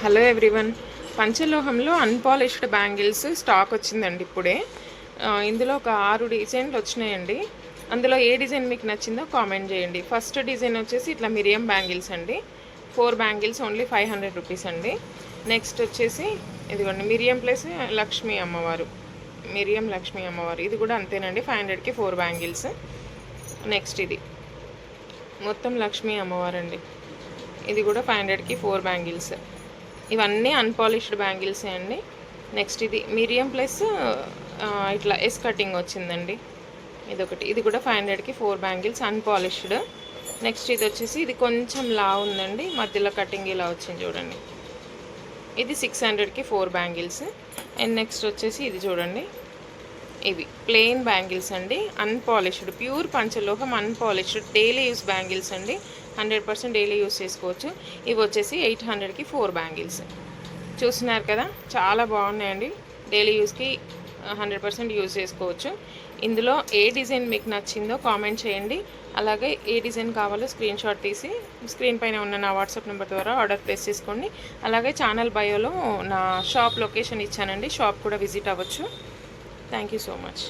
Hello everyone, పంచలోహంలో unpolished bangles stock వచ్చిందండి ఇప్పుడే. ఇందులో ఒక 6 డిజైన్లు వచ్చినాయండి. అందులో ఏ డిజైన్ మీకు నచ్చిందో కామెంట్ చేయండి. ఫస్ట్ డిజైన్ వచ్చేసి ఇట్లా మిరియం బ్యాంగిల్స్ అండి. 4 బ్యాంగిల్స్ ఓన్లీ 500 రూపీస్ అండి. నెక్స్ట్ వచ్చేసి ఇదిగోండి మిరియం ప్లస్ లక్ష్మీ అమ్మవారు, మిరియం లక్ష్మీ అమ్మవారు, ఇది కూడా అంతేనండి. 500కి 4 బ్యాంగిల్స్. నెక్స్ట్ ఇది మొత్తం లక్ష్మీ అమ్మవారు అండి, ఇది కూడా 500కి 4 బ్యాంగిల్స్. ఇవన్నీ అన్పాలిష్డ్ బ్యాంగిల్సే అండి. నెక్స్ట్ ఇది మిరియం ప్లస్ ఇట్లా ఎస్ కటింగ్ వచ్చిందండి, ఇదొకటి, ఇది కూడా 500కి 4 బ్యాంగిల్స్ అన్పాలిష్డ్. నెక్స్ట్ ఇది వచ్చేసి ఇది కొంచెం లా ఉందండి, మధ్యలో కటింగ్ ఇలా వచ్చింది చూడండి, ఇది 600కి 4 బ్యాంగిల్స్. అండ్ నెక్స్ట్ వచ్చేసి ఇది చూడండి, ఇవి ప్లెయిన్ బ్యాంగిల్స్ అండి, అన్పాలిష్డ్, ప్యూర్ పంచలోహం అన్పాలిష్డ్ డైలీ యూస్ బ్యాంగిల్స్ అండి. 100% డైలీ యూస్ చేసుకోవచ్చు. ఇవి వచ్చేసి 800కి 4 బ్యాంగిల్స్. చూస్తున్నారు కదా, చాలా బాగున్నాయండి. డైలీ యూస్కి 100% యూజ్ చేసుకోవచ్చు. ఇందులో ఏ డిజైన్ మీకు నచ్చిందో కామెంట్ చేయండి. అలాగే ఏ డిజైన్ కావాలో స్క్రీన్ షాట్ తీసి స్క్రీన్ పైన ఉన్న నా వాట్సాప్ నెంబర్ ద్వారా ఆర్డర్ ప్లేస్ చేసుకోండి. అలాగే ఛానల్ బయోలో నా షాప్ లొకేషన్ ఇచ్చానండి, షాప్ కూడా విజిట్ అవ్వచ్చు. Thank you so much.